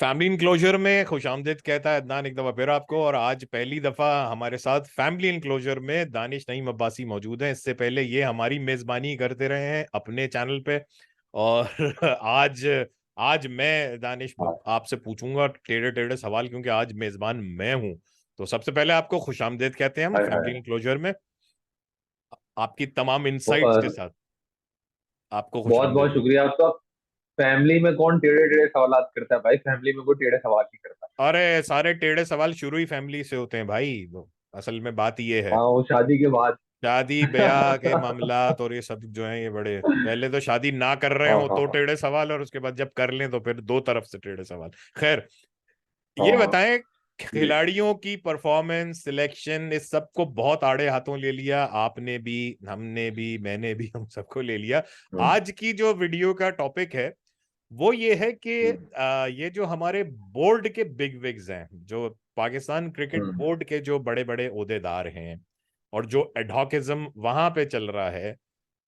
Family enclosure में खुशामदीद कहता है अदनान एक दफा फिर आपको। और आज पहली दफा हमारे साथ फैमिली इनक्लोजर में दानिश नईम अब्बासी मौजूद हैं। इससे पहले ये हमारी मेजबानी करते रहे हैं अपने चैनल पे। और आज आज मैं दानिश हाँ। आपसे पूछूंगा टेढ़े टेढ़े सवाल, क्योंकि आज मेजबान मैं हूं। तो सबसे पहले आपको खुशामदीद कहते हैं हम हाय फैमिली हाय। इनक्लोजर में, आपकी तमाम तो, इंसाइट्स के साथ आपको बहुत बहुत खुशामदीद। शुक्रिया आपका। फैमिली में कौन टेढ़े टेढ़े सवाल करता है भाई? फैमिली में कोई टेढ़े सवाल नहीं करता। अरे सारे टेढ़े सवाल शुरू ही फैमिली से होते हैं भाई। असल में बात ये है, हाँ, वो शादी के बाद। शादी ब्याह के मामलात और ये सब जो है, ये बड़े पहले तो शादी ना कर रहे हाँ हो हाँ तो हाँ टेढ़े सवाल, और उसके बाद जब कर लें तो फिर दो तरफ से टेढ़े सवाल। खैर, ये हाँ बताएं, जी। खिलाड़ियों की परफॉर्मेंस सिलेक्शन इस सबको बहुत आड़े हाथों ले लिया, आपने भी, हमने भी, मैंने भी, हम सबको ले लिया। हम्म आज की जो वीडियो का टॉपिक है वो ये है कि हम्म ये जो हमारे बोर्ड के बिग विग्स हैं, जो पाकिस्तान क्रिकेट हम्म बोर्ड के जो बड़े बड़े ओहदेदार हैं, और जो एडहॉकिज्म वहां पे चल रहा है,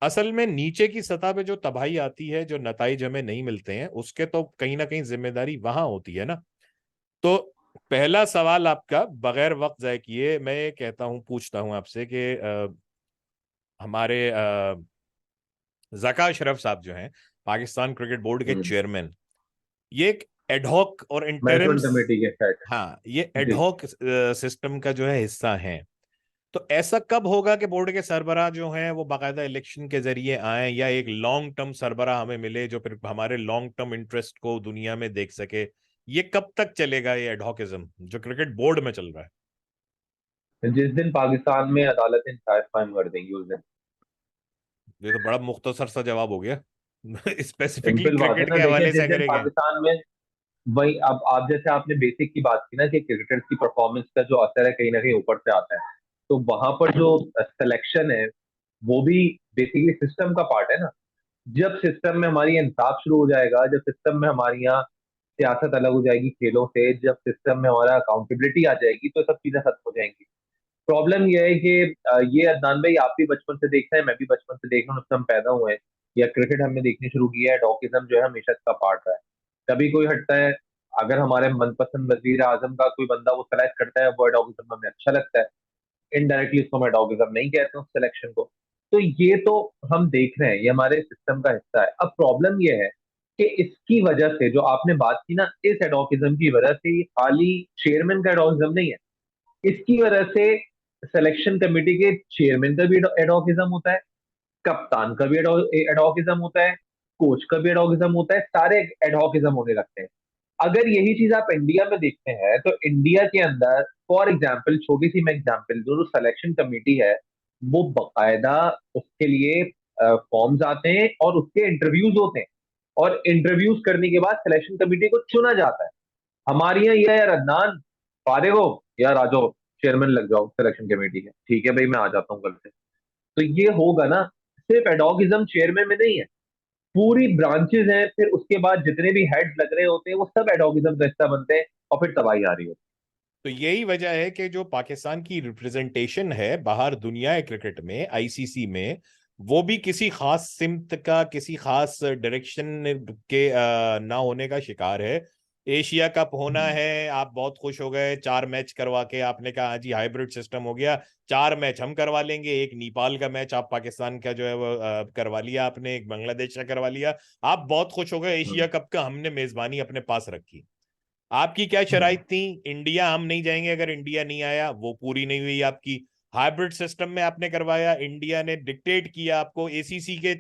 असल में नीचे की सतह पे जो तबाही आती है, जो नताइज हमें नहीं मिलते हैं, उसके तो कहीं ना कहीं जिम्मेदारी वहां होती है ना। तो पहला सवाल आपका बगैर वक्त जाए किए मैं ये कहता हूं, पूछता हूं आपसे कि हमारे जका अशरफ साहब जो हैं, पाकिस्तान क्रिकेट बोर्ड के हम्म। चेयरमैन, ये एक एडहॉक और मैनेजमेंट इंटरिम्स, कमेटी के सेट। हाँ, ये जी। एडहॉक सिस्टम का जो है हिस्सा है। तो ऐसा कब होगा कि बोर्ड के सरबराह जो हैं वो बाकायदा इलेक्शन के जरिए आए, या एक लॉन्ग टर्म सरबराह हमें मिले जो फिर हमारे लॉन्ग टर्म इंटरेस्ट को दुनिया में देख सके? ये कब तक चलेगा ये एडहॉकिज्म जो क्रिकेट बोर्ड में चल रहा है? जिस दिन पाकिस्तान में अदालतें इंसाफ कायम कर देंगी उस दिन। ये तो बड़ा मुख्तसर सा जवाब हो गया। स्पेसिफिकली सिंपल बात है क्रिकेट ना, के देखिए, हवाले से जिस दिन अगर एक है। पाकिस्तान में, वही, अब आप जैसे आपने बेसिक की बात की ना कि क्रिकेटर्स की परफॉर्मेंस का जो असर है कहीं ना कहीं ऊपर से आता है, तो वहां पर जो सिलेक्शन है वो भी बेसिकली सिस्टम का पार्ट है ना। जब सिस्टम में हमारी इंसाफ शुरू हो जाएगा, जब सिस्टम में हमारी यहाँ सियासत अलग हो जाएगी खेलों से, जब सिस्टम में हमारा अकाउंटेबिलिटी आ जाएगी, तो सब चीजें खत्म हो जाएंगी। प्रॉब्लम यह है कि ये अदनान भाई, आप भी बचपन से देखते हैं, मैं भी बचपन से देख रहा हूँ, जब से हम पैदा हुए हैं या क्रिकेट हमने देखनी शुरू किया है, डॉकिज्म जो है हमेशा इसका पार्ट रहा है। कभी कोई हटता है, अगर हमारे मनपसंद वजीर आजम का कोई बंदा वो सेलेक्ट करता है, वो डॉकिज्म हमें अच्छा लगता है, इनडायरेक्टली उसको मैं डॉगिज्म नहीं कहते उस सिलेक्शन को। तो ये तो हम देख रहे हैं, ये हमारे सिस्टम का हिस्सा है। अब प्रॉब्लम ये है कि इसकी वजह से जो आपने बात की ना, इस एडोकिज्म की वजह से ये खाली चेयरमैन का एडोकिज्म नहीं है, इसकी वजह से सिलेक्शन कमेटी के चेयरमैन का भी एडोकिज्म होता है, कप्तान का भी एडोकिज्म होता है, कोच का भी एडोकिज्म होता है, सारे एडोकिज्म होने लगते हैं। अगर यही चीज आप इंडिया में देखते हैं, तो इंडिया के अंदर फॉर एग्जाम्पल, छोटी सी मैं एग्जाम्पल, जो सिलेक्शन कमेटी है वो बकायदा उसके लिए फॉर्म्स आते हैं और उसके इंटरव्यूज होते हैं, और इंटरव्यूज करने के बाद सिलेक्शन कमेटी को चुना जाता है। हमारे यहाँ ये है, यार अदनान, फारिग हो, यार आ जाओ, चेयरमैन लग जाओ सिलेक्शन कमेटी के, ठीक है भाई मैं आ जाता हूँ कल से। तो ये होगा ना, सिर्फ एडोगिज्म चेयरमैन में नहीं है, पूरी ब्रांचेस हैं, फिर उसके बाद जितने भी हेड्स लग रहे होते हैं वो सब एडोगिज्म का हिस्सा बनते हैं, और फिर तबाही आ रही होती तो यही वजह है कि जो पाकिस्तान की रिप्रेजेंटेशन है बाहर दुनिया क्रिकेट में, आईसीसी में, वो भी किसी खास सिमत का, किसी खास डायरेक्शन के ना होने का शिकार है। एशिया कप होना है। है, आप बहुत खुश हो गए, 4 मैच करवा के आपने कहा हाँ जी हाइब्रिड सिस्टम हो गया, 4 मैच हम करवा लेंगे, एक नेपाल का मैच आप पाकिस्तान का जो है वो करवा लिया आपने, एक बांग्लादेश का करवा लिया। आप बहुत खुश हो गए, एशिया हम्म, कप का हमने मेजबानी अपने पास रखी। आपकी क्या हम्म, शराइत थी? इंडिया हम नहीं जाएंगे, अगर इंडिया नहीं आया, वो पूरी नहीं हुई आपकी। हाइब्रिड सिस्टम में आपने करवाया, इंडिया ने डिक्टेट किया आपको, एसीसी के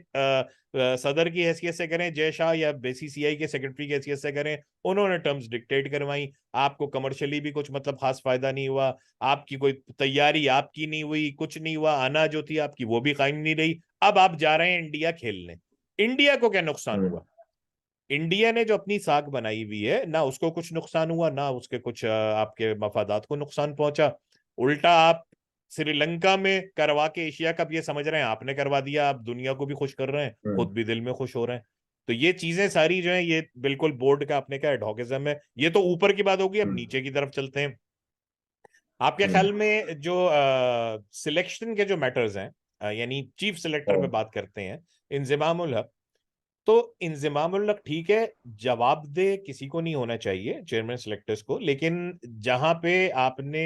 सदर की हैसियत से करें जय शाह, या बीसीसीआई के सेक्रेटरी की हैसियत से करें, उन्होंने टर्म्स डिक्टेट करवाई। आपको कमर्शियली भी कुछ मतलब खास फायदा नहीं हुआ, आपकी कोई तैयारी आपकी नहीं हुई, कुछ नहीं हुआ, आना जो थी आपकी वो भी कायम नहीं रही। अब आप जा रहे हैं इंडिया खेलने, इंडिया को क्या नुकसान हम्म, हुआ? इंडिया ने जो अपनी साख बनाई हुई है ना, उसको कुछ नुकसान हुआ ना, उसके कुछ आपके मफादात को नुकसान पहुंचा। उल्टा आप श्रीलंका में करवा के एशिया कप ये समझ रहे हैं आपने करवा दिया, आप दुनिया को भी खुश कर रहे हैं, हम्म, खुद भी दिल में खुश हो रहे हैं। तो ये चीजें सारी जो है, ये बिल्कुल बोर्ड का अपने का एडहॉकिज्म है। ये तो ऊपर की बात होगी, अब हम्म, नीचे की तरफ चलते हैं। आपके हम्म, ख्याल में जो सिलेक्शन के जो मैटर्स हैं, यानी चीफ सिलेक्टर पे हम्म, बात करते हैं, इंजमामुल हक, तो इंजमाम उल हक ठीक है, जवाबदेह किसी को नहीं होना चाहिए, चेयरमैन सिलेक्टर्स को, लेकिन जहां पे आपने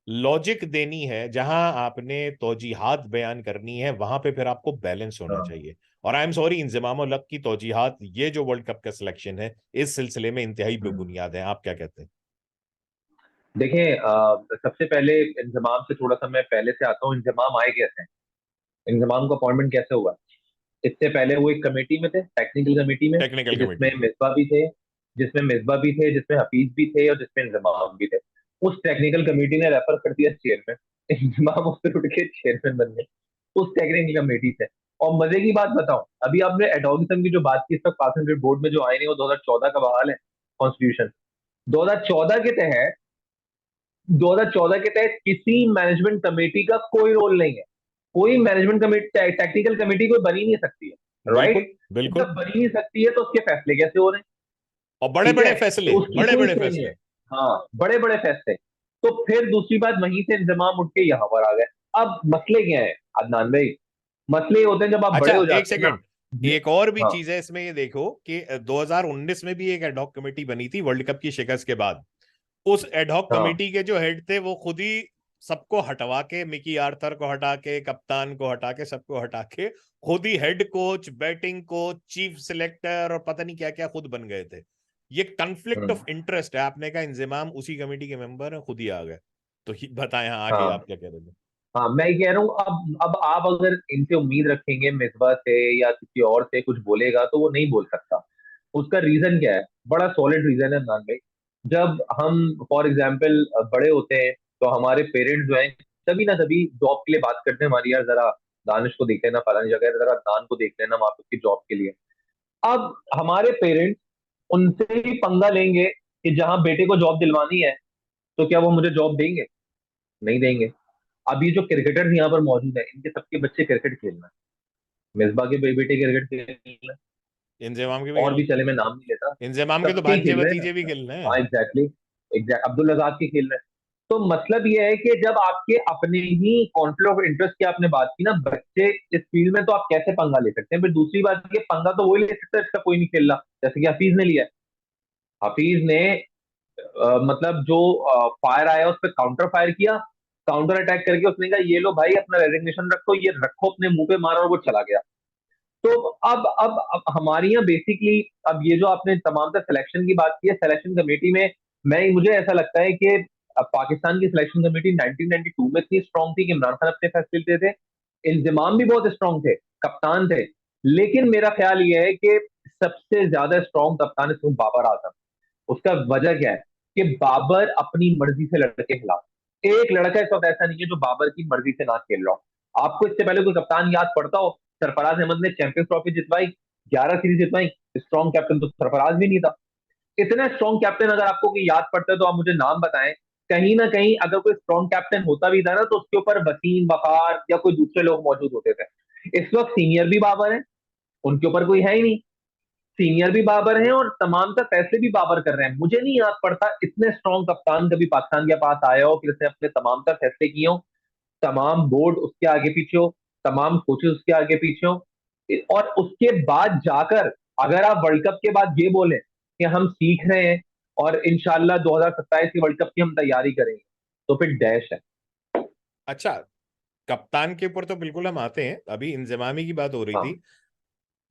लॉजिक देनी है, जहां आपने तौजीहात बयान करनी है, वहां पे फिर आपको बैलेंस होना हाँ। चाहिए। और I am sorry, Inzamam ul Haq की तौजीहात, ये जो वर्ल्ड कप का सिलेक्शन है, इस सिलसिले में इंतहाई हम्म। बेबुनियाद है। आप क्या कहते हैं? देखें, सबसे पहले इंजमाम से थोड़ा सा मैं पहले से आता हूँ। इंजमाम आए कैसे हैं, इंजमाम का अपॉइंटमेंट कैसे हुआ? इससे पहले वो एक कमेटी में थे, टेक्निकल कमेटी में, टेक्निकल जिसमें कमेटी। मिसबा भी थे, जिसमें हफीज भी थे और जिसमें इंजमाम भी थे। उस टेक्निकल कमेटी ने रेफर कर दिया चेयरमैन, इंजमाम उससे उठ के चेयरमैन बन गए उस टेक्निकल कमेटी से। और मजे की बात बताऊं, अभी आपने एडोलिज्म की जो बात की, इस वक्त पाक क्रिकेट बोर्ड में जो आए नहीं, वो 2014 का बहाल है कॉन्स्टिट्यूशन। 2014 के तहत 2014 के तहत किसी मैनेजमेंट कमेटी का कोई रोल नहीं है। कोई मैनेजमेंट कमेटी, टेक्निकल कमेटी कोई बनी नहीं सकती है, बिल्कुल राइट? बिल्कुल। जब बनी नहीं सकती है तो उसके फैसले कैसे हो रहे हैं? और बड़े ठीक है, बड़े फैसले, तो उसकी बड़े कोई बड़े से नहीं है। फैसले। हाँ, बड़े बड़े फैसले। तो फिर दूसरी बात, वहीं से इंजमाम उठ के यहाँ पर आ गए। अब मसले क्या है अदनान भाई? मसले ये होते हैं जब आप अच्छा, बड़े हो एक जाते हैं ना। सेकंड, एक और भी हाँ। चीज है इसमें, ये देखो कि 2019 में भी एक एडहॉक कमेटी बनी थी वर्ल्ड कप की शिकस्त के बाद। उस एडहॉक हाँ। कमेटी के जो हेड थे, वो खुद ही सबको हटवा के, मिकी आर्थर को हटा के, कप्तान को हटा के, सबको हटा के, खुद ही head coach, batting coach, chief selector और पता नहीं क्या क्या खुद बन गए थे। ये कन्फ्लिक्ट हम्म। ऑफ इंटरेस्ट है। आपने कहा इंजमाम उसी कमेटी के मेंबर हैं, खुद ही आ गए। तो बताएं, हाँ, आगे हाँ। आप क्या कह रहे थे? हाँ, मैं ये कह रहा हूँ, अब आप अगर इनसे उम्मीद रखेंगे मिसबा से या किसी और से कुछ बोलेगा, तो वो नहीं बोल सकता। उसका रीजन क्या है? बड़ा सॉलिड रीजन है अदनान भाई। जब हम फॉर एग्जाम्पल बड़े होते हैं, तो हमारे पेरेंट्स जो हैं, कभी ना कभी जॉब के लिए बात करते हैं हमारी, यार जरा दानिश को देख लेना फलानी जगह, जरा अदनान को देख लेना वहां पे उसकी जॉब के लिए। अब हमारे पेरेंट्स उनसे ही पंगा लेंगे कि जहां बेटे को जॉब दिलवानी है, तो क्या वो मुझे जॉब देंगे? नहीं देंगे। अब ये जो क्रिकेटर्स यहाँ पर मौजूद है, इनके सबके बच्चे क्रिकेट खेलना है, मिसबा के बेटे क्रिकेट खेलना है, इंजमाम के भी और खेलना भी चले मैं नाम नहीं लेता, है, इंजमाम के तो सबके ही भांजे खेल रहे हैं भतीजे भी ना। खेलना हाँ, है। एग्जैक्टली, अब्दुल रजाक के खेल रहे हैं। तो मतलब ये है कि जब आपके अपने ही कॉन्फ्लिक्ट ऑफ इंटरेस्ट की आपने बात की ना, बच्चे इस फील्ड में, तो आप कैसे पंगा ले सकते हैं? फिर दूसरी बात, ये पंगा तो वही ले सकता है इसका कोई नहीं खेल रहा, जैसे कि हफीज ने लिया है। हफीज ने मतलब जो फायर आया उस पर काउंटर फायर किया, काउंटर अटैक करके उसने कहा ये लो भाई अपना रेजिग्नेशन रखो, ये रखो अपने मुंह पे मारो, और वो चला गया। तो अब हमारी यहाँ बेसिकली, अब ये जो आपने तमाम तर सिलेक्शन की बात की है, सिलेक्शन कमेटी में, मैं मुझे ऐसा लगता है कि अब पाकिस्तान की सिलेक्शन कमेटी 1992 में इतनी स्ट्रांग थी कि इमरान खान अपने फैसले लेते थे, इंजमाम भी बहुत स्ट्रांग थे, कप्तान थे। लेकिन मेरा ख्याल ये है कि सबसे ज्यादा स्ट्रांग कप्तान इस वक्त बाबर आजम। उसका वजह क्या है? कि बाबर अपनी मर्जी से लड़के खिलाता। एक लड़का इस वक्त ऐसा नहीं है जो बाबर की मर्जी से ना खेल रहा हो। आपको इससे पहले कोई कप्तान याद पड़ता हो? सरफराज अहमद ने चैंपियंस ट्रॉफी जितवाई, 11 सीरीज जितवाई। स्ट्रॉन्ग कैप्टन तो सरफराज भी नहीं था। इतना स्ट्रॉन्ग कैप्टन अगर आपको कोई याद पड़ता है तो आप मुझे नाम बताएं। कहीं ना कहीं अगर कोई स्ट्रॉन्ग कैप्टन होता भी था ना, तो उसके ऊपर वसीम, वकार या कोई दूसरे लोग मौजूद होते थे। इस वक्त सीनियर भी बाबर है, उनके ऊपर कोई है ही नहीं। सीनियर भी बाबर हैं और तमाम का फैसले भी बाबर कर रहे हैं। मुझे नहीं याद पड़ता इतने स्ट्रॉन्ग कप्तान कभी पाकिस्तान के पास आया हो कि उसने अपने तमाम का फैसले किए हो, तमाम बोर्ड उसके आगे पीछे हो, तमाम कोचेस उसके आगे पीछे हो। और उसके बाद जाकर अगर आप वर्ल्ड कप के बाद ये बोलें कि हम सीख रहे हैं और इंशाल्लाह 2027 की वर्ल्ड कप की हम तैयारी करेंगे, तो फिर डैश है। अच्छा, कप्तान के ऊपर तो बिल्कुल हम आते हैं, अभी इंजमामी की बात हो रही हाँ। थी।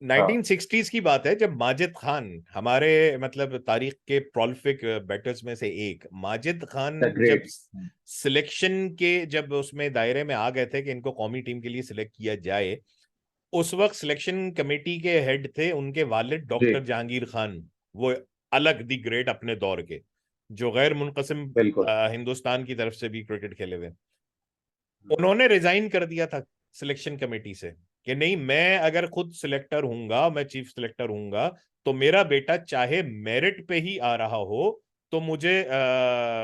हाँ। 1960s की बात है, जब माजिद खान, हमारे मतलब तारीख के प्रोलिफिक बैटर्स में से एक माजिद खान, द जब ग्रेट। सिलेक्शन के, जब उसमें दायरे में आ गए थे कि इनको कौमी टीम के लिए सिलेक्ट किया जाए, उस वक्त सिलेक्शन कमेटी के हेड थे उनके वालिद जी। डॉक्टर जहांगीर खान। वो अलग दी ग्रेट अपने दौर के, जो गैर मुनकसिम बिल्कुल। हिंदुस्तान की तरफ से भी क्रिकेट खेले हुए। उन्होंने रिजाइन कर दिया था सिलेक्शन कमेटी से कि नहीं, मैं अगर खुद सिलेक्टर हूंगा, मैं चीफ सिलेक्टर हूंगा, तो मेरा बेटा चाहे मेरिट पे ही आ रहा हो, तो मुझे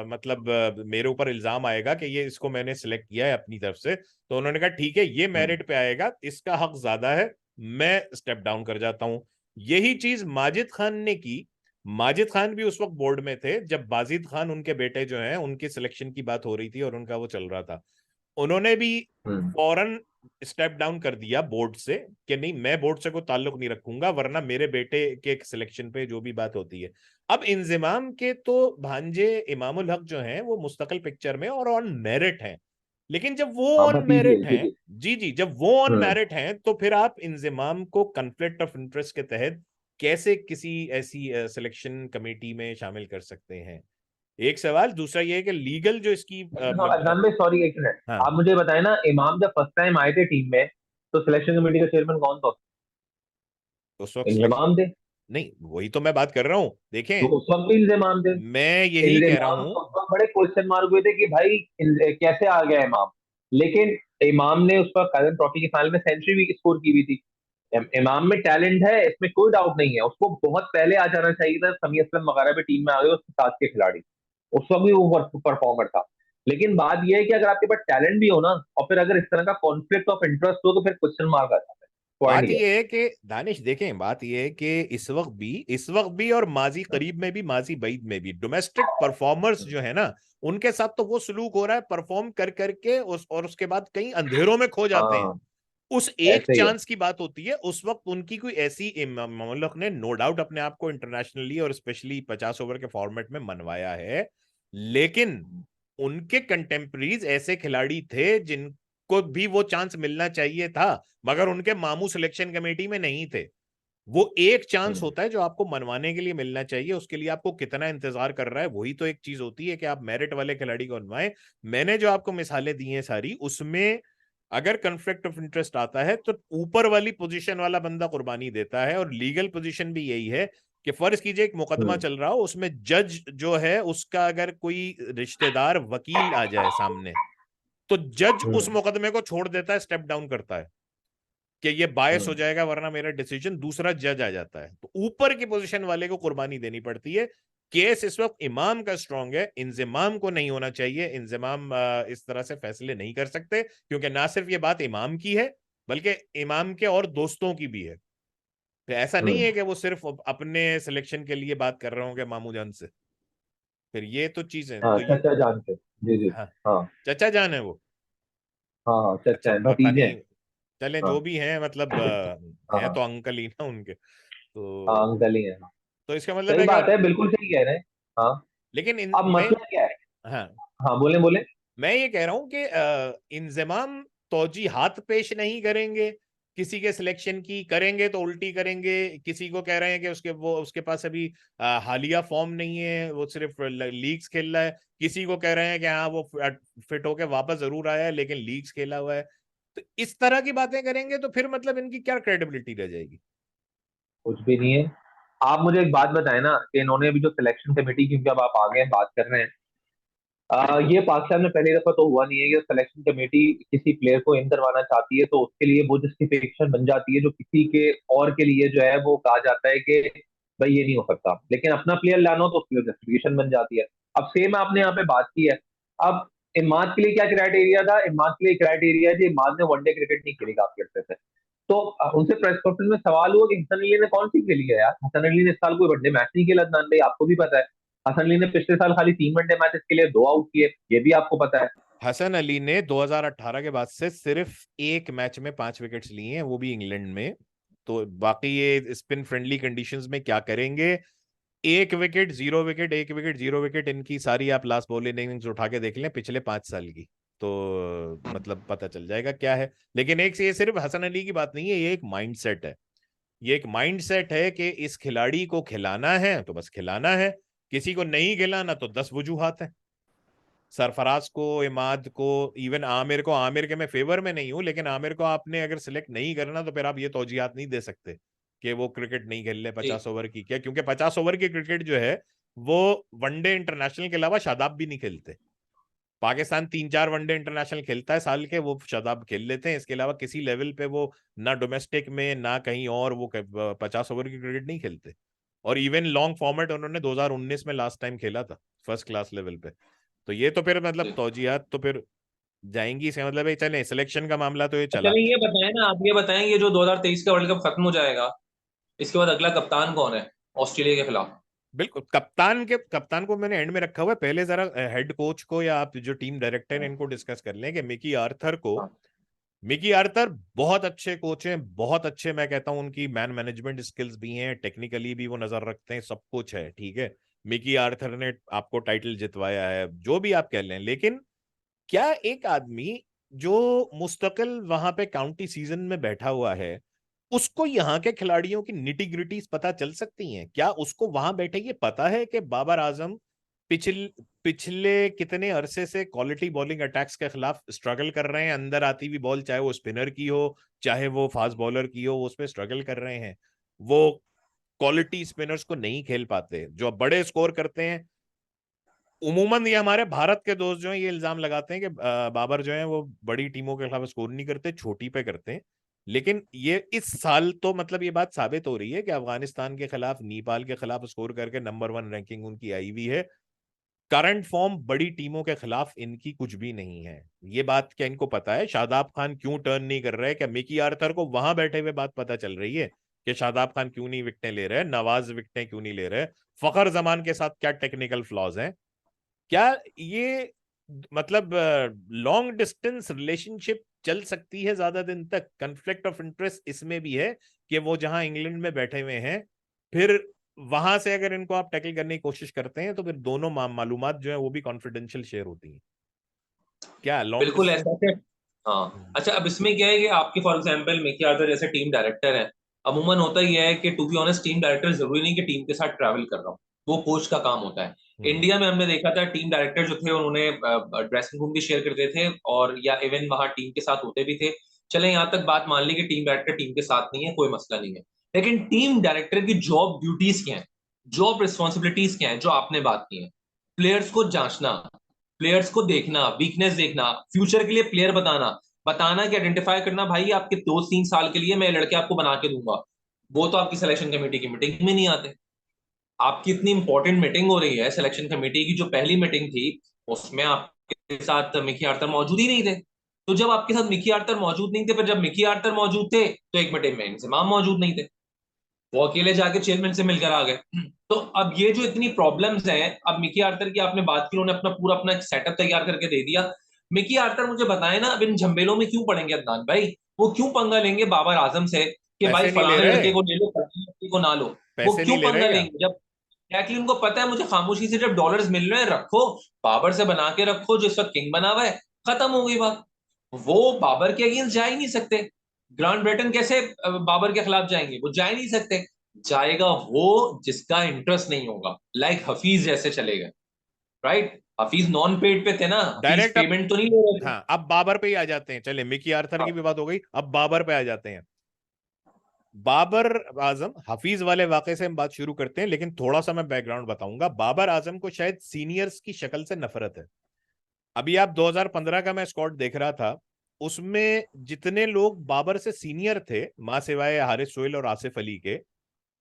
मतलब मेरे ऊपर इल्जाम आएगा कि ये इसको मैंने सिलेक्ट किया है अपनी तरफ से, तो उन्होंने कहा ठीक है, ये मेरिट पे आएगा, इसका हक ज्यादा है, मैं स्टेप डाउन कर जाता हूं। यही चीज माजिद खान ने की। माजिद खान भी उस वक्त बोर्ड में थे जब बाजिद खान, उनके बेटे जो हैं, उनके सिलेक्शन की बात हो रही थी और उनका वो चल रहा था। उन्होंने भी हम्म। फौरन स्टेप डाउन कर दिया बोर्ड से कि नहीं, मैं बोर्ड से कोई ताल्लुक नहीं रखूंगा, वरना मेरे बेटे के सिलेक्शन पे जो भी बात होती है। अब इंजमाम के तो भांजे इमामुल हक जो हैं वो मुस्तकिल पिक्चर में और ऑन मेरिट हैं, लेकिन जब वो हाँ, ऑन भतीजी है मेरिट जी हैं, जी। जी जी, जब वो ऑन हम्म। मेरिट हैं तो फिर आप इंजमाम को कन्फ्लिक्ट ऑफ इंटरेस्ट के तहत कैसे किसी ऐसी सिलेक्शन कमेटी में शामिल कर सकते हैं? एक सवाल। दूसरा ये है कि लीगल जो इसकी अदनान भाई सॉरी, एक मिनट, हाँ, आप मुझे बताए ना, इमाम जब फर्स्ट टाइम आए थे टीम में तो सिलेक्शन कमेटी का चेयरमैन कौन था? उस वक्त सिलेक्शन, इंजमाम थे। नहीं वही तो मैं बात कर रहा हूँ, तो देखें, उस वक्त भी इंजमाम थे। मैं यही कह रहा इमाम हूँ। तो उस वक्त बड़े क्वेश्चन मार्क हुए थे कि भाई कैसे आ गया इमाम। लेकिन इमाम ने उस पर काजन ट्रॉफी के फाइनल में सेंचुरी भी स्कोर की हुई थी। इमाम में टैलेंट है, इसमें कोई डाउट नहीं है, उसको बहुत पहले आ जाना चाहिए था। समी असलम वगैरह भी टीम में आ गए उसके साथ के खिलाड़ी, उस वक्त भी वो परफॉर्मर था। लेकिन बात यह है कि अगर आपके पास टैलेंट भी हो ना, और फिर अगर इस तरह का कॉन्फ्लिक्ट ऑफ इंटरेस्ट हो, तो फिर क्वेश्चन मार्क आ जाता है। पॉइंट बात ये है। यह है कि दानिश देखें, बात यह है कि इस वक्त भी और माजी करीब में भी, माजी बईद में भी डोमेस्टिक परफॉर्मर्स जो है ना, उनके साथ तो वो सलूक हो रहा है परफॉर्म कर करके और उसके बाद कहीं अंधेरों में खो जाते हैं। हाँ, उस एक ऐसे ही है। चांस की बात होती है, उस वक्त उनकी कोई ऐसी ममलक ने नो डाउट अपने आप को इंटरनेशनली और स्पेशली 50 ओवर के फॉर्मेट में मनवाया है, लेकिन उनके कंटेम्परीज ऐसे खिलाड़ी थे जिनको भी वो चांस मिलना चाहिए था, मगर उनके मामू सिलेक्शन कमेटी में नहीं थे। वो एक चांस हम्म। होता है जो आपको मनवाने के लिए मिलना चाहिए, उसके लिए आपको कितना इंतजार कर रहा है, वही तो एक चीज होती है कि आप मेरिट वाले खिलाड़ी को मनवाएं। मैंने जो आपको मिसालें दी हैं सारी, उसमें अगर कन्फ्लिक्ट ऑफ इंटरेस्ट आता है तो ऊपर वाली पोजीशन वाला बंदा कुर्बानी देता है, और लीगल पोजीशन भी यही है कि फर्ज कीजिए एक मुकदमा हम्म। चल रहा हो, उसमें जज जो है उसका अगर कोई रिश्तेदार वकील आ जाए सामने, तो जज उस हम्म। मुकदमे को छोड़ देता है, स्टेप डाउन करता है कि ये बायस हो हम्म। जाएगा, वरना मेरा डिसीजन, दूसरा जज आ जाता है। तो ऊपर की पोजीशन वाले को कुर्बानी देनी पड़ती है। केस इस वक्त इमाम का स्ट्रांग है, इंजमाम को नहीं होना चाहिए। इंजमाम इस तरह से फैसले नहीं कर सकते, क्योंकि ना सिर्फ ये बात इमाम की है, बल्कि इमाम के और दोस्तों की भी है। तो ऐसा नहीं है हम्म। कि वो सिर्फ अपने सिलेक्शन के लिए बात कर रहे होंगे मामू जान से। फिर ये तो चीजें हाँ, तो ये, चचा जानते, जी जी। हाँ, हाँ। चचा जान है वो। हाँ हाँ, चचा अच्छा, है, पता भतीजे नहीं, हैं। चले हाँ जो भी हैं, मतलब हाँ हैं हाँ। तो अंकल ही ना उनके। हाँ, तो अंकल ही है। इसका मतलब सही है कि बात है, बिल्कुल सही कह रहे हैं। हाँ। लेकिन अब मैं, मसला क्या है? हाँ, हाँ, बोले बोले। मैं ये कह रहा हूं कि इंजमाम तौजीहात पेश नहीं करेंगे, किसी के सिलेक्शन की करेंगे तो उल्टी करेंगे। किसी को कह रहे हैं कि उसके पास अभी हालिया फॉर्म नहीं है, वो सिर्फ लीग्स खेल रहा है। किसी को कह रहे हैं कि हाँ वो फिट होके वापस जरूर आया है लेकिन लीग्स खेला हुआ है। तो इस तरह की बातें करेंगे तो फिर मतलब इनकी क्या क्रेडिबिलिटी रह जाएगी? कुछ भी नहीं है। आप मुझे एक बात बताएं ना, कि इन्होंने अभी जो सिलेक्शन कमेटी की, जब आप आगे बात कर रहे हैं, ये पाकिस्तान में पहली दफा तो हुआ नहीं है कि सिलेक्शन कमेटी किसी प्लेयर को इन करवाना चाहती है तो उसके लिए वो जस्टिफिकेशन बन जाती है, जो किसी के और के लिए जो है वो कहा जाता है कि भाई ये नहीं हो सकता, लेकिन अपना प्लेयर लाना हो तो उसके लिए जस्टिफिकेशन बन जाती है। अब सेम आपने यहाँ पे बात की है। अब इमाद के लिए क्या क्राइटेरिया था? इमाद के लिए क्राइटेरिया जी, इमाद ने वनडे क्रिकेट नहीं खेली काफी अर्से से। तो उनसे प्रेस कॉन्फ्रेंस में सवाल हुआ कि हसन अली ने कौन सी खेली है यार? हसन अली ने इस साल कोई वनडे मैच नहीं खेला, अदनान भाई आपको भी पता है। हसन अली ने पिछले साल खाली 3 वनडे मैचेस के लिए 2 आउट किए, ये भी आपको पता है। हसन अली ने 2018 के बाद से सिर्फ एक मैच में 5 विकेट्स लिए हैं, वो भी इंग्लैंड में। तो बाकी ये स्पिन फ्रेंडली कंडीशंस में क्या करेंगे? 1 विकेट, 0 विकेट, 1 विकेट, 0 विकेट, इनकी सारी आप लास्ट बॉल इनिंग्स उठा के देख लें पिछले 5 साल की, तो मतलब पता चल जाएगा क्या है। लेकिन ये सिर्फ हसन अली की बात नहीं है, ये एक माइंडसेट है। ये एक माइंडसेट है कि इस खिलाड़ी को खिलाना है तो बस खिलाना है, किसी को नहीं खिलाना तो 10 वजूहात है। सरफराज को, इमाद को, इवन आमिर को, आमिर के मैं फेवर में नहीं हूं, लेकिन आमिर को आपने अगर सिलेक्ट नहीं करना तो फिर आप ये तौजीहात नहीं दे सकते कि वो क्रिकेट नहीं खेल ले जी 50 ओवर की। क्या? क्योंकि 50 ओवर की क्रिकेट जो है वो वनडे इंटरनेशनल के अलावा शादाब भी नहीं खेलते। पाकिस्तान 3-4 वनडे इंटरनेशनल खेलता है साल के, वो शादाब खेल लेते हैं, इसके अलावा किसी लेवल पे वो ना डोमेस्टिक में ना कहीं और वो 50 ओवर की क्रिकेट नहीं खेलते। और इवन लॉन्ग फॉर्मेट उन्होंने 2019 में लास्ट टाइम खेला था, फर्स्ट क्लास लेवल पे। तो ये तो फिर मतलब जी। तौजीहात तो फिर जाएंगी, इसका मतलब है चले सिलेक्शन का मामला तो ये चला। चलिए ये बताएं ना, आप ये बताएं, ये जो 2023 का वर्ल्ड कप खत्म हो जाएगा, इसके बाद अगला कप्तान कौन है ऑस्ट्रेलिया के खिलाफ? बिल्कुल, कप्तान को मैंने एंड में रखा हुआ है। पहले जरा हेड कोच को या आप जो टीम डायरेक्टर हैं इनको डिस्कस कर लें कि मिकी आर्थर को। हाँ मिकी आर्थर बहुत अच्छे कोच हैं, बहुत अच्छे, मैं कहता हूं उनकी मैन मैनेजमेंट स्किल्स भी हैं, टेक्निकली भी वो नजर रखते हैं, सब कुछ है, ठीक है। मिकी आर्थर ने आपको टाइटल जितवाया है, जो भी आप कह लें, लेकिन क्या एक आदमी जो मुस्तकिल वहां पे काउंटी सीजन में बैठा हुआ है, उसको यहाँ के खिलाड़ियों की निटी ग्रिटीज पता चल सकती हैं? क्या उसको वहां बैठे ये पता है कि बाबर आजम पिछले कितने अरसे से क्वालिटी बॉलिंग अटैक्स के खिलाफ स्ट्रगल कर रहे हैं? अंदर आती हुई बॉल, चाहे वो स्पिनर की हो चाहे वो फास्ट बॉलर की हो, वो उस पर स्ट्रगल कर रहे हैं। वो क्वालिटी स्पिनर्स को नहीं खेल पाते जो बड़े स्कोर करते हैं। उमूमन ये हमारे भारत के दोस्त जो हैं ये इल्जाम लगाते हैं कि बाबर जो है वो बड़ी टीमों के खिलाफ स्कोर नहीं करते, छोटी पे करते हैं। लेकिन ये इस साल तो मतलब ये बात साबित हो रही है कि अफगानिस्तान के खिलाफ, नेपाल के खिलाफ स्कोर करके नंबर 1 रैंकिंग उनकी आई हुई है। करंट फॉर्म बड़ी टीमों के खिलाफ इनकी कुछ भी नहीं है। ये बात क्या इनको पता है? शादाब खान क्यों टर्न नहीं कर रहा है? क्या मिकी आर्थर को वहां बैठे हुए बात पता चल रही है कि शादाब खान क्यों नहीं विकेटें ले रहे हैं, नवाज विकेटें क्यों नहीं ले रहे, फखर जमान के साथ क्या टेक्निकल फ्लॉज हैं? क्या ये मतलब लॉन्ग डिस्टेंस रिलेशनशिप चल सकती है ज्यादा दिन तक? कन्फ्लिक्ट ऑफ इंटरेस्ट इसमें भी है कि वो जहां इंग्लैंड में बैठे हुए हैं, फिर वहां से अगर इनको आप टैकल करने की कोशिश करते हैं तो फिर दोनों मालूमात जो है वो भी कॉन्फिडेंशियल शेयर होती हैं। क्या लॉन्ग बिल्कुल डिस्टेंस? ऐसा है। हाँ। अच्छा, अब इसमें क्या है कि आपके फॉर एग्जांपल मिकी आर्थर जैसे टीम डायरेक्टर है, अमूमन होता ही है कि to be honest team director जरूरी नहीं कि टीम के साथ ट्रैवल कर रहा हो, वो कोच का काम होता है। हम्म। इंडिया में हमने देखा था टीम डायरेक्टर जो थे उन्होंने ड्रेसिंग रूम भी शेयर करते थे, और या इवन वहां टीम के साथ होते भी थे। चले यहाँ तक बात मान ली कि टीम डायरेक्टर टीम के साथ नहीं है, कोई मसला नहीं है, लेकिन टीम डायरेक्टर की जॉब ड्यूटीज क्या है, जॉब रिस्पॉन्सिबिलिटीज क्या है जो आपने बात की है? प्लेयर्स को जांचना, प्लेयर्स को देखना, वीकनेस देखना, फ्यूचर के लिए प्लेयर बताना, बताना कि आइडेंटिफाई करना, भाई आपके 2-3 साल के लिए मैं लड़के आपको बना के दूंगा। वो तो आपकी सिलेक्शन कमेटी की मीटिंग में नहीं आते। आपकी इतनी इंपॉर्टेंट मीटिंग हो रही है सिलेक्शन कमेटी की, जो पहली मीटिंग थी उसमें आपके साथ मिकी आर्थर मौजूद ही नहीं थे। तो जब आपके साथ मिकी आर्थर मौजूद नहीं थे, फिर जब मिकी आर्थर मौजूद थे तो एक मीटिंग में इंजमाम मौजूद नहीं थे, वो अकेले जाके चेयरमैन से मिलकर आ गए। तो अब ये जो इतनी प्रॉब्लम्स हैं, अब मिकी आर्थर की आपने बात की, उन्होंने अपना पूरा अपना एक सेटअप तैयार करके दे दिया। मिकी आर्थर मुझे बताए ना, अब इन झमेलों में क्यों पड़ेंगे अदनान भाई? वो क्यों पंगा लेंगे बाबर आजम से कि भाई पैसे नहीं ले फलाने रहे, लड़के को ले लो, फलाने लड़के को ना लो? वो पैसे नहीं क्यों ले रहे पंगा क्या? लेंगे जब एक्चुअली उनको पता है मुझे खामोशी से जब डॉलर्स मिल रहे हैं रखो, बाबर से बना के रखो जो इस वक्त किंग बना हुआ है, खत्म हो गई बात। वो बाबर के अगेंस्ट जा ही नहीं सकते। ग्रांड ब्रिटेन कैसे बाबर के खिलाफ जाएंगे? वो जा ही नहीं सकते। जाएगा वो जिसका इंटरेस्ट नहीं होगा, लाइक हफीज जैसे चले गए, राइट? हफीज नॉन पेड पे थे ना, हफीज डायरेक्ट अब, पेमेंट तो नहीं ले रहे थे। हाँ, अब बाबर पे ही आ जाते हैं। चले, मिकी आर्थर की हाँ, भी बात हो गई, अब बाबर पे आ जाते हैं। बाबर आजम, हफीज वाले वाकये से हम बात शुरू करते हैं, लेकिन थोड़ा सा मैं बैकग्राउंड बताऊंगा। बाबर आजम को शायद सीनियर्स की शक्ल से नफरत है। अभी आप 2015 का मैं स्क्वाड देख रहा था, उसमें जितने लोग बाबर से सीनियर थे, मां सिवाय हारिस सोहेल और आसिफ अली के,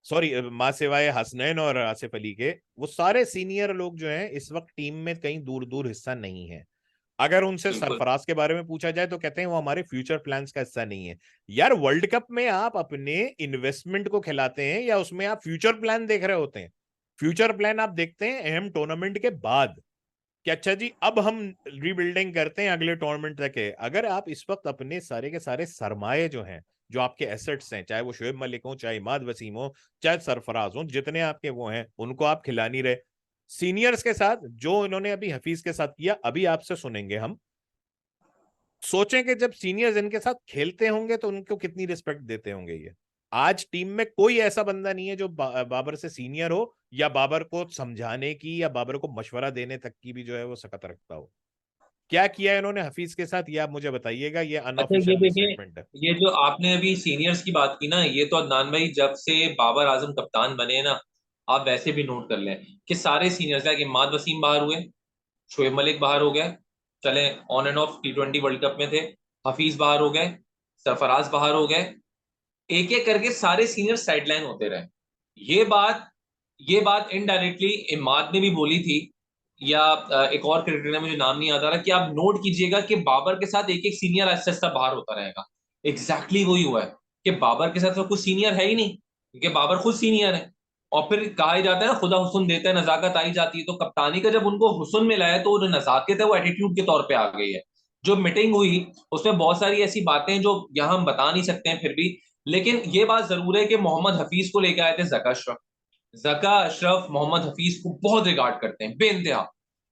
सॉरी, मां सिवाय हसनैन और आसिफ अली के, वो सारे सीनियर लोग जो हैं इस वक्त टीम में कहीं दूर दूर हिस्सा नहीं है। अगर उनसे बिल्कुल सरफराज के बारे में पूछा जाए तो कहते हैं वो हमारे फ्यूचर प्लान्स का हिस्सा नहीं है। यार, वर्ल्ड कप में आप अपने इन्वेस्टमेंट को खिलाते हैं या उसमें आप फ्यूचर प्लान देख रहे होते हैं? फ्यूचर प्लान आप देखते हैं अहम टूर्नामेंट के बाद कि अच्छा जी अब हम रीबिल्डिंग करते हैं अगले टूर्नामेंट तक है। अगर आप इस वक्त अपने सारे के सारे सरमाए जो हैं, जो आपके एसेट्स हैं, चाहे वो शोएब मलिक हो, चाहे इमाद वसीम हो, चाहे सरफराज हो, जितने आपके वो हैं उनको आप खिला नहीं रहे। सीनियर्स के साथ जो इन्होंने अभी हफीज के साथ किया, अभी आपसे सुनेंगे हम। सोचें कि जब सीनियर्स इनके साथ खेलते होंगे तो उनको कितनी रिस्पेक्ट देते होंगे ये। आज टीम में कोई ऐसा बंदा नहीं है जो बाबर से सीनियर हो या बाबर को समझाने की या बाबर को मशवरा देने तक की भी जो है वो सकत रखता हो। क्या किया है इन्होंने हफीज के साथ, ये आप मुझे बताइएगा। ये अच्छा, ये अनऑफिशियल देखिए, स्टेटमेंट है। ये जो आपने अभी सीनियर्स की बात की ना, ये तो अदनान भाई जब से बाबर आजम कप्तान बने ना, आप वैसे भी नोट कर लें कि सारे सीनियर्स लाइक इमाद वसीम बाहर हुए, शोएब मलिक बाहर हो गए, चले on end of T20 world cup में थे, हफीज बाहर हो गए, सरफराज बाहर हो गए, एक एक करके सारे सीनियर साइडलाइन होते रहे। ये बात ये बात इनडायरेक्टली इमाद ने भी बोली थी, या एक और क्रिकेटर ने, मुझे नाम नहीं याद आ रहा, कि आप नोट कीजिएगा कि बाबर के साथ एक एक सीनियर आहिस्ता आहिस्ता बाहर होता रहेगा। एग्जैक्टली वही हुआ है कि बाबर के साथ तो कुछ सीनियर है ही नहीं, क्योंकि बाबर खुद सीनियर है। और फिर कहा जाता है ना, खुदा हुस्न देता है नजाकत आई जाती है, तो कप्तानी का जब उनको हुस्न मिला है तो जो नजाकत है वो एटीट्यूड के तौर पे आ गई है। जो मीटिंग हुई उसमें बहुत सारी ऐसी बातें जो यहाँ हम बता नहीं सकते हैं फिर भी, लेकिन ये बात जरूर है कि मोहम्मद हफीज को लेकर आए थे जका अशरफ। जका अशरफ मोहम्मद हफीज को बहुत रिगार्ड करते हैं बेइंतहा।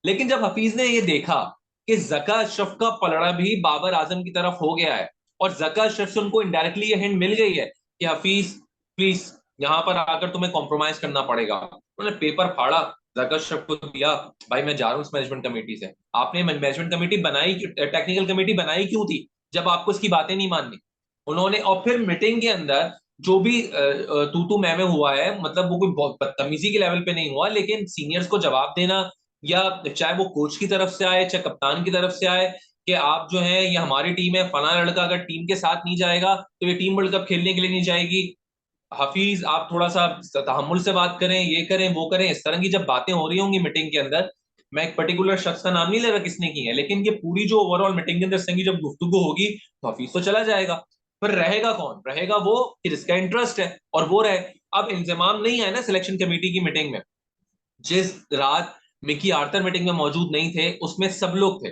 लेकिन जब हफीज ने ये देखा कि जका अशरफ का पलड़ा भी बाबर आजम की तरफ हो गया है, और जका अशरफ से उनको इनडायरेक्टली ये हिंट मिल गई है कि हफीज प्लीज यहाँ पर आकर तुम्हें कॉम्प्रोमाइज करना पड़ेगा, उन्होंने पेपर फाड़ा, जका अशरफ को दिया, भाई मैं जा रहा हूँ इस मैनेजमेंट कमेटी से। आपने मैनेजमेंट कमेटी बनाई, टेक्निकल कमेटी बनाई क्यों थी जब आपको इसकी बातें नहीं माननी? उन्होंने, और फिर मीटिंग के अंदर जो भी तू तू मैं हुआ है, मतलब वो कोई बहुत बदतमीजी के लेवल पे नहीं हुआ, लेकिन सीनियर्स को जवाब देना, या चाहे वो कोच की तरफ से आए चाहे कप्तान की तरफ से आए, कि आप जो है ये हमारी टीम है, फला लड़का अगर टीम के साथ नहीं जाएगा तो ये टीम वर्ल्ड कप खेलने के लिए नहीं जाएगी, हफीज आप थोड़ा सा तहम्मुल से बात करें, ये करें वो करें, इस तरह की जब बातें हो रही होंगी मीटिंग के अंदर, मैं एक पर्टिकुलर शख्स का नाम नहीं ले रहा किसने की है, लेकिन ये पूरी जो ओवरऑल मीटिंग के अंदर संगी जब गुफ्तगू होगी तो हफीज तो चला जाएगा। पर रहेगा कौन? रहेगा वो कि जिसका इंटरेस्ट है और वो रहे। अब इंतजाम नहीं है ना सिलेक्शन कमेटी की मीटिंग में, जिस रात मिकी आर्थर मीटिंग में मौजूद नहीं थे उसमें सब लोग थे,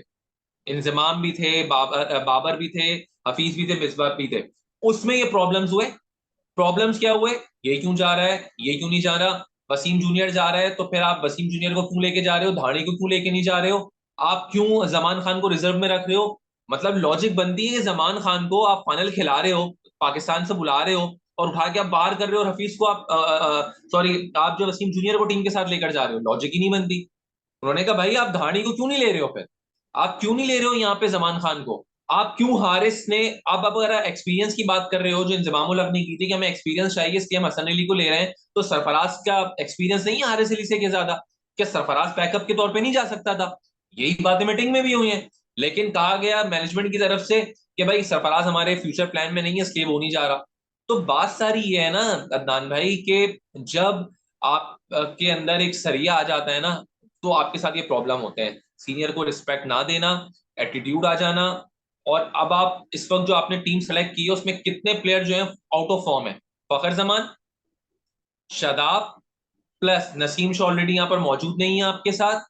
इंजमाम भी थे, बाबर भी थे, हफीज भी थे, मिसबाह भी थे। उसमें ये प्रॉब्लम्स हुए। प्रॉब्लम्स क्या हुए? ये क्यों जा रहा है, ये क्यों नहीं जा रहा, वसीम जूनियर जा रहा है तो फिर आप वसीम जूनियर को क्यों लेके जा रहे हो, धाड़ी को क्यों लेके नहीं जा रहे हो, आप क्यों जमान खान को रिजर्व में रख रहे हो? मतलब लॉजिक बनती है कि जमान खान को आप फाइनल खिला रहे हो, पाकिस्तान से बुला रहे हो, और उठा के आप बाहर कर रहे हो, और हफीज को आप सॉरी आप जो वसीम जूनियर को टीम के साथ लेकर जा रहे हो, लॉजिक ही नहीं बनती। उन्होंने कहा भाई आप धाड़ी को क्यों नहीं ले रहे हो, फिर आप क्यों नहीं ले रहे हो यहाँ पे जमान खान को, आप क्यों हारिस ने, आप अगर एक्सपीरियंस की बात कर रहे हो जो इंजमाम उल हक ने की थी कि हमें एक्सपीरियंस चाहिए इसलिए हम हसन अली को ले रहे हैं, तो सरफराज का एक्सपीरियंस नहीं है हारिस अली से ज्यादा? क्या सरफराज बैकअप के तौर पे नहीं जा सकता था? यही बातें मीटिंग में भी हुई हैं। लेकिन कहा गया मैनेजमेंट की तरफ से कि भाई सरफराज हमारे फ्यूचर प्लान में नहीं है इसलिए वो नहीं जा रहा। तो बात सारी ये है ना अदनान भाई, कि जब आप के अंदर एक सरिया आ जाता है ना, तो आपके साथ ये प्रॉब्लम होते हैं, सीनियर को रिस्पेक्ट ना देना, एटीट्यूड आ जाना। और अब आप इस वक्त जो आपने टीम सेलेक्ट की है उसमें कितने प्लेयर जो है आउट ऑफ फॉर्म है? फखर जमान, शादाब, प्लस नसीम शॉ ऑलरेडी यहाँ पर मौजूद नहीं है आपके साथ।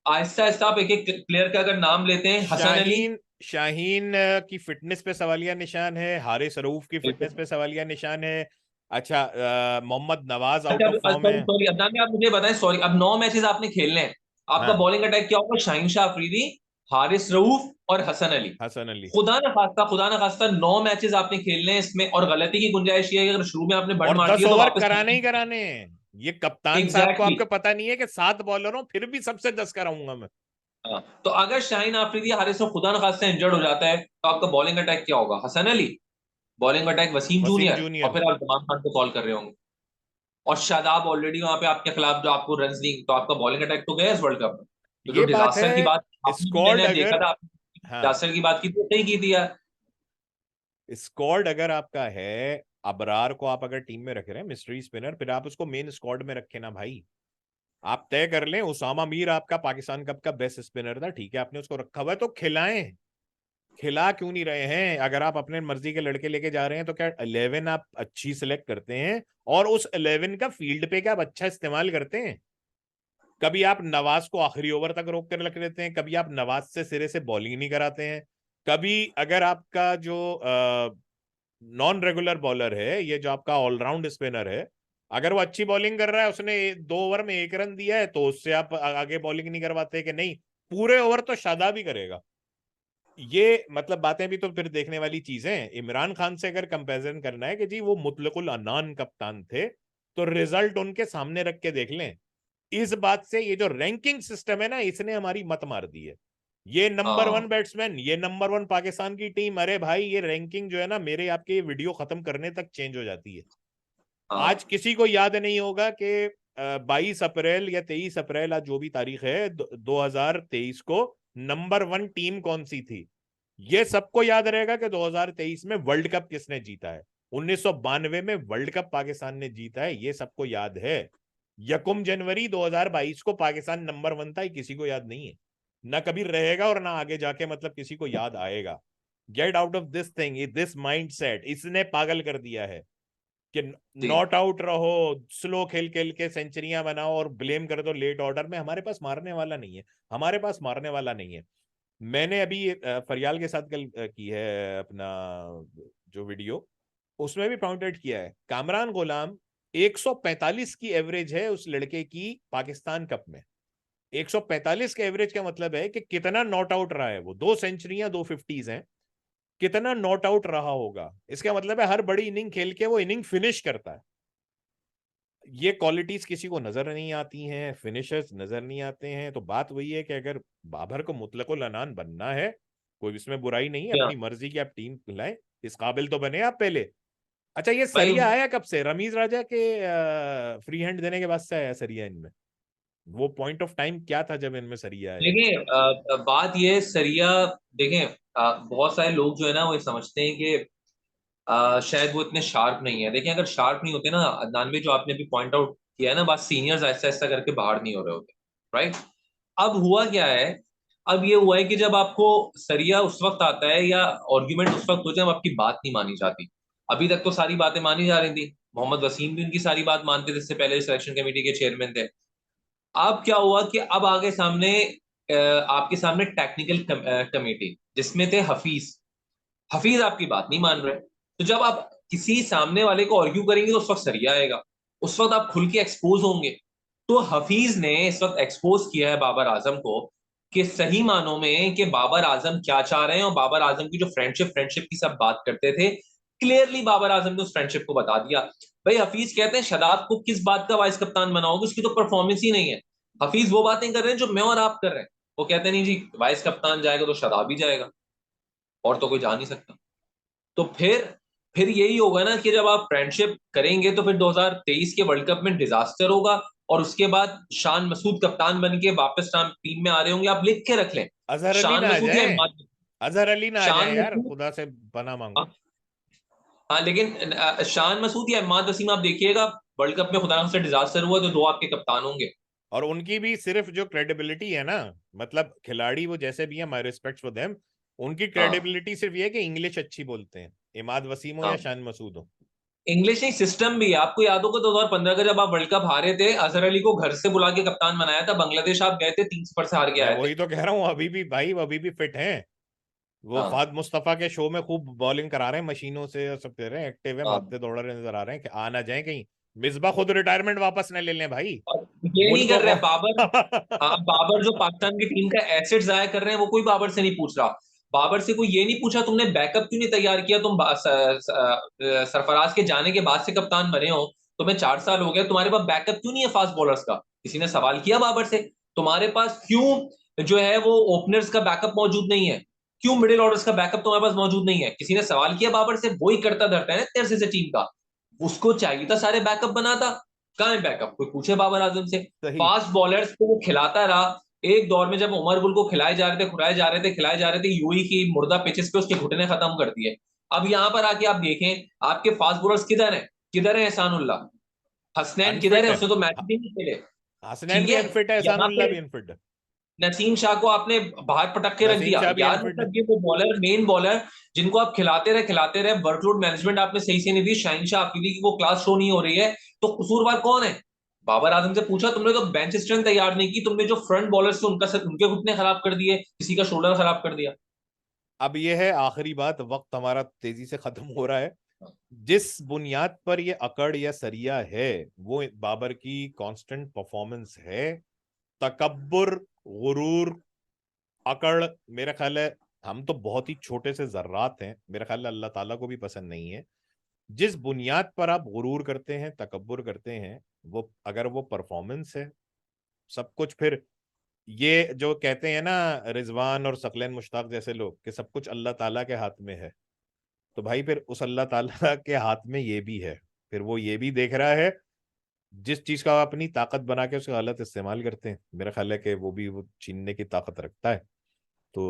आहिस्ता आहिस्ता आप एक एक प्लेयर का अगर नाम लेते हैं, हसन अली, शाहीन शाहीन की फिटनेस पे सवालिया निशान है, हारिस रऊफ की फिटनेस पे सवालिया निशान है। अच्छा, मोहम्मद नवाज आउट अच्छा ऑफ फॉर्म सॉरी है। सॉरी अदनान भाई, आप मुझे बताएं, सॉरी अब 9 मैचेस आपने खेलने हैं, आपका हाँ, बॉलिंग अटैक क्या होगा? शाहीन शाह अफरीदी, हारिस रऊफ और हसन अली। हसन अली। खुदा ना खास्ता 9 मैचेस आपने खेलने हैं इसमें, और गलती की गुंजाइश ये है कि अगर शुरू में आपने बड़ और मार 10 दिया तो ओवर वापस कराने ही कराने हैं। ये कप्तान साहब को एग्जैक्टली आपको पता नहीं है कि 7 बॉलरों फिर भी सबसे 10 कराऊंगा मैं। exactly. तो अगर शाहीन आफरीदी हारिस रऊफ खुदा ना खास्ता इंजर्ड हो जाता है तो आपका बॉलिंग अटैक क्या होगा? Hasan Ali, bowling attack Wasim Wasim junior, और जूनियर। फिर आप जमान खान को कॉल कर रहे होंगे, और शादाब ऑलरेडी वहां पे आपके खिलाफ जो आपको रन दी, तो आपका बॉलिंग अटैक तो गया इस वर्ल्ड कप में। तो जो ये बात डिजास्टर की है। बात आपने भी स्क्वाड मैंने देखा अगर, था, आपने हाँ, डिजास्टर की बात की तो सही की थी यार। स्क्वाड अगर आपका है, अबरार को आप अगर टीम में रख रहे हैं मिस्ट्री स्पिनर, फिर आप उसको मेन स्क्वाड में रखे ना भाई। आप तय कर लें, उसामा मीर आपका पाकिस्तान कप का बेस्ट स्पिनर था, ठीक है, आपने उसको रखा हुआ है तो खिलाएं। खिला क्यों नहीं रहे हैं? अगर आप अपने मर्जी के लड़के लेके जा रहे हैं तो क्या 11 आप अच्छी सिलेक्ट करते हैं, और उस 11 का फील्ड पे क्या आप अच्छा इस्तेमाल करते हैं? कभी आप नवाज को आखिरी ओवर तक रोक कर रख लेते हैं, कभी आप नवाज से सिरे से बॉलिंग नहीं कराते हैं। कभी अगर आपका जो नॉन रेगुलर बॉलर है, ये जो आपका ऑलराउंड स्पिनर है, अगर वो अच्छी बॉलिंग कर रहा है, उसने 2 ओवर में 1 रन दिया है, तो उससे आप आगे बॉलिंग नहीं करवाते कि नहीं पूरे ओवर तो शादाब भी करेगा? ये मतलब बातें भी तो फिर देखने वाली चीजें हैं। इमरान खान से अगर कंपैरिजन करना है कि जी वो मुतलकुल अनान कप्तान थे, तो रिजल्ट उनके सामने रख के देख लें। इस बात से ये जो रैंकिंग सिस्टम है ना, इसने हमारी मत मार दी है। ये नंबर 1 हाँ बैट्समैन, ये नंबर 1 पाकिस्तान की टीम, अरे भाई ये रैंकिंग जो है ना, मेरे आपके ये वीडियो खत्म करने तक चेंज हो जाती है। आज हाँ किसी को याद नहीं होगा कि 22 अप्रैल या 23 अप्रैल, आज जो भी तारीख है 2023 को, नंबर 1 टीम कौन सी थी। ये सबको याद रहेगा कि 2023 में वर्ल्ड कप किसने जीता है। 1992 में वर्ल्ड कप पाकिस्तान ने जीता है, ये सबको याद है। यकुम जनवरी 2022 को पाकिस्तान नंबर 1 था, ये किसी को याद नहीं है, ना कभी रहेगा और ना आगे जाके मतलब किसी को याद आएगा। Get out of this thing, this mind set, इसने पागल कर दिया है। कि जी नॉट आउट रहो, स्लो खेल खेल के सेंचुरियां बनाओ और ब्लेम कर दो लेट ऑर्डर में। हमारे पास मारने वाला नहीं है, हमारे पास मारने वाला नहीं है। मैंने अभी फरियाल के साथ कल की है अपना जो वीडियो, उसमें भी पॉइंट आउट किया है। कामरान गुलाम 145 की एवरेज है उस लड़के की पाकिस्तान कप में। 145 के एवरेज का मतलब है कि कितना नॉट आउट रहा है वो। 2 सेंचुरियां 2 50s हैं, कितना नॉट आउट रहा होगा। इसका मतलब है हर बड़ी इनिंग खेल के वो इनिंग फिनिश करता है। ये क्वालिटीज किसी को नजर नहीं आती हैं, फिनिशर्स नजर नहीं आते हैं। तो बात वही है कि अगर बाबर को मुतलकुल अनान बनना है, कोई इसमें बुराई नहीं है, क्या अपनी मर्जी की आप टीम लाएं, इस काबिल तो बने आप पहले। अच्छा, ये भाई, सरिया आया कब से? रमीज राजा के फ्री हैंड देने के बाद से आया सरिया इनमें? वो पॉइंट ऑफ टाइम क्या था जब इनमें सरिया आया? देखें बात ये है, सरिया, देखें बहुत सारे लोग जो है ना वो ये समझते हैं कि शायद वो इतने शार्प नहीं है। देखिए, अगर शार्प नहीं होते ना अदनान में, जो आपने भी पॉइंट आउट किया है ना, बात सीनियर्स ऐसा ऐसा करके बाहर नहीं हो रहे होते, राइट। अब हुआ क्या है, अब ये हुआ है कि जब आपको सरिया उस वक्त आता है या आर्ग्यूमेंट उस वक्त हो जब आपकी बात नहीं मानी जाती। अभी तक तो सारी बातें मानी जा रही थी, मोहम्मद वसीम भी उनकी सारी बात मानते थे, इससे पहले सिलेक्शन कमेटी के चेयरमैन थे। अब क्या हुआ कि अब आगे सामने आपके सामने टेक्निकल कमेटी, जिसमें थे हफीज। हफीज आपकी बात नहीं मान रहे, तो जब आप किसी सामने वाले को आर्ग्यू करेंगे तो उस वक्त सरिया आएगा, उस वक्त आप खुल के एक्सपोज होंगे। तो हफीज ने इस वक्त एक्सपोज किया है बाबर आजम को कि सही मानों में कि बाबर आजम क्या चाह रहे हैं, और बाबर आजम की जो फ्रेंडशिप फ्रेंडशिप की सब बात करते थे, क्लियरली बाबर आजम ने उस फ्रेंडशिप को बता दिया। भाई, हफीज कहते हैं शदाब को किस बात का वाइस कप्तान बनाओगे, उसकी तो परफॉर्मेंस ही नहीं है। हफीज वो बातें कर रहे हैं जो मैं और आप कर रहे हैं। वो कहते हैं नहीं जी, वाइस कप्तान जाएगा तो शदाब ही जाएगा, और तो कोई जा नहीं सकता। तो फिर यही होगा ना कि जब आप फ्रेंडशिप करेंगे तो फिर 2023 के वर्ल्ड कप में डिजास्टर होगा, और उसके बाद शान मसूद कप्तान बन के वापस टीम में आ रहे होंगे। आप लिख के रख लें, अजहर अली शान ना आ मसूद या जाए, इमाद, अजहर अली ना आ जाए शान यार, मसूद। खुदा से पना मांगो। हाँ, हाँ, लेकिन शान मसूद या इमाद वसीम आप देखिएगा, वर्ल्ड कप में खुदा से डिजास्टर हुआ तो दो आपके कप्तान होंगे। और उनकी भी सिर्फ जो क्रेडिबिलिटी है ना, मतलब खिलाड़ी वो जैसे भी है, माय रिस्पेक्ट फॉर देम, उनकी हाँ, क्रेडिबिलिटी सिर्फ ये है कि इंग्लिश अच्छी बोलते हैं, इमाद वसीम हो या हाँ, शान मसूद हो। इंग्लिश नहीं, सिस्टम भी है। आपको याद होगा 2015 का जब आप वर्ल्ड कप हारे थे, अजहर अली को घर से बुला के कप्तान बनाया था, बांग्लादेश आप गए थे 3-0 से हार के मैं आए थे। वही तो कह रहा हूँ, अभी भी भाई, अभी भी फिट हैं। वो हाँ, फाद मुस्तफा के शो में खूब बॉलिंग करा रहे हैं मशीनों से, और सब कह रहे हैं एक्टिव है, हाँ, भागते दौड़ रहे नजर आ रहे हैं कि आ ना जाए कहीं मिसबा खुद रिटायरमेंट वापस न ले लें भाई। और ये नहीं मुल्क कर रहे को बाबर। हाँ, बाबर जो पाकिस्तान की टीम का एसेट जाया कर रहे हैं, वो कोई बाबर से नहीं पूछ रहा। बाबर से कोई ये नहीं पूछा तुमने बैकअप क्यों नहीं तैयार किया, तुम सरफराज के जाने के बाद से कप्तान बने हो, तुम्हें 4 साल हो गए, तुम्हारे पास बैकअप क्यों नहीं है फास्ट बॉलर्स का? किसी ने सवाल किया बाबर से? तुम्हारे पास क्यों जो है वो ओपनर्स का बैकअप मौजूद नहीं है? क्यों मिडिल ऑर्डर्स का बैकअप तुम्हारे पास मौजूद नहीं है? किसी ने सवाल किया बाबर से? वो ही करता धरता है ना तेरे से टीम का। उसको चाहिए था सारे बैकअप बनाता, कहाँ है बैकअप? कोई पूछे बाबर आजम से? सही। फास्ट बॉलर्स को वो खिलाता रहा। एक दौर में जब उमर गुल को खिलाए जा रहे थे, खुराए जा रहे थे, खिलाए जा रहे थे, यूई की मुर्दा पिचेस पे उसके घुटने खत्म कर दिए। अब यहां पर आके आप देखें, आपके फास्ट बॉलर्स किधर हैं? किधर है एहसानुल्लाह? हसनैन किधर अनफिट है? है, उसने तो मैच भी नहीं खेले। हसनैन ठीक भी है, अनफिट है, यहाँ एहसानुल्लाह पे भी अनफिट है। नसीम शाह को आपने बाहर पटक के रख नसीम दिया शाह भी यार। अनफिट है। मतलब ये वो बॉलर, मेन बॉलर, जिनको आप खिलाते रहे, वर्कलोड मैनेजमेंट आपने सही से नहीं दी, शाहीन शाह अफरीदी की वो क्लास शो नहीं हो रही है, तो कसूरवार कौन है? बाबर आजम से पूछा, तुमने तो बेंच स्ट्रेंथ तैयार नहीं की, तुमने जो फ्रंट बॉलर्स थे उनके घुटने खराब कर दिए, किसी का शोल्डर खराब कर दिया। अब ये है आखिरी बात, वक्त हमारा तेजी से खत्म हो रहा है। जिस बुनियाद पर ये अकड़ या सरिया है, वो बाबर की कांस्टेंट परफॉर्मेंस है। तकब्बुर, गुरूर, अकड़, मेरा ख्याल है हम तो बहुत ही छोटे से जर्रात हैं, मेरा ख्याल है अल्लाह ताला को भी पसंद नहीं है। जिस बुनियाद पर आप गुरूर करते हैं, तकब्बुर करते हैं, वो अगर वो परफॉर्मेंस है, सब कुछ फिर, ये जो कहते हैं ना रिजवान और सकलैन मुश्ताक जैसे लोग कि सब कुछ अल्लाह ताला के हाथ में है, तो भाई फिर उस अल्लाह ताला के हाथ में ये भी है। फिर वो ये भी देख रहा है, जिस चीज का आप अपनी ताकत बना के उसका गलत इस्तेमाल करते हैं, मेरा ख्याल है कि वो भी वो छीनने की ताकत रखता है। तो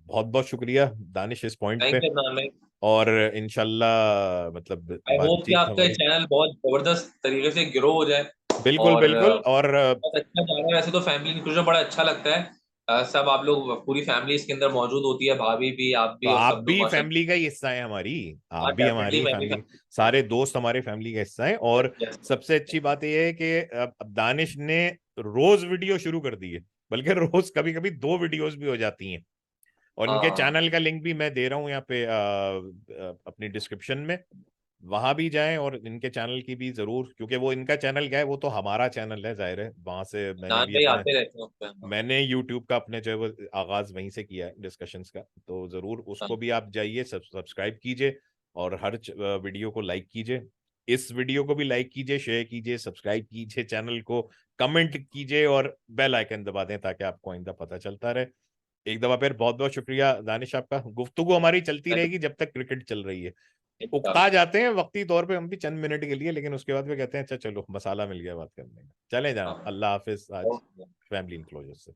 बहुत बहुत शुक्रिया दानिश इस पॉइंट पे। Thank you. और इंशाल्लाह मतलब आई होप कि बातचीत आपका हमारी, चैनल बहुत जबरदस्त तरीके से ग्रो हो जाए। बिल्कुल और बिल्कुल। और बहुत अच्छा जा रहा है वैसे तो, फैमिली इंक्लूजन बड़ा अच्छा लगता है। सब आप लोग पूरी फैमिली इसके अंदर मौजूद होती है, भाभी भी, आप तो भी, और आप सब लोग भी माशाल्लाह। फैमिली का ही हिस्सा है हमारी, आप हाँ भी डेफिनेटली, हमारी मैं भी फैमिली, family सारे दोस्त हमारे फैमिली का हिस्सा है। और yes, सबसे अच्छी बात यह है कि अब दानिश ने रोज वीडियो शुरू कर दी है, बल्कि रोज कभी कभी 2 वीडियोस भी हो जाती हैं। और इनके हाँ चैनल का लिंक भी मैं दे रहा हूँ यहाँ पे अपनी डिस्क्रिप्शन में, वहां भी जाएं और इनके चैनल की भी जरूर, क्योंकि वो इनका चैनल क्या है, वो तो हमारा चैनल है, जाहिर है वहां से मैंने दान भी भाई अपने, आते रहते हैं उस पे, हाँ, मैंने यूट्यूब का अपने जो है वो आगाज वहीं से किया है डिस्कशंस का, तो जरूर उसको हाँ, भी आप जाइए, सब्सक्राइब कीजिए और हर वीडियो को लाइक कीजिए। इस वीडियो को भी लाइक कीजिए, शेयर कीजिए, सब्सक्राइब कीजिए चैनल को, कमेंट कीजिए और बेल आइकन दबा दें ताकि आपको आइंदा पता चलता रहे। एक दफा फिर बहुत बहुत शुक्रिया दानिश आपका, गुफ्तगू हमारी चलती रहेगी जब तक क्रिकेट चल रही है। उकता इंशाल्लाह। जाते हैं वक्ती तौर पे हम भी चंद मिनट के लिए, लेकिन उसके बाद में कहते हैं अच्छा चलो मसाला मिल गया बात करने का, चले जाना, हाँ, अल्लाह हाफिज, आज ओके। फैमिली इनक्लोजर से।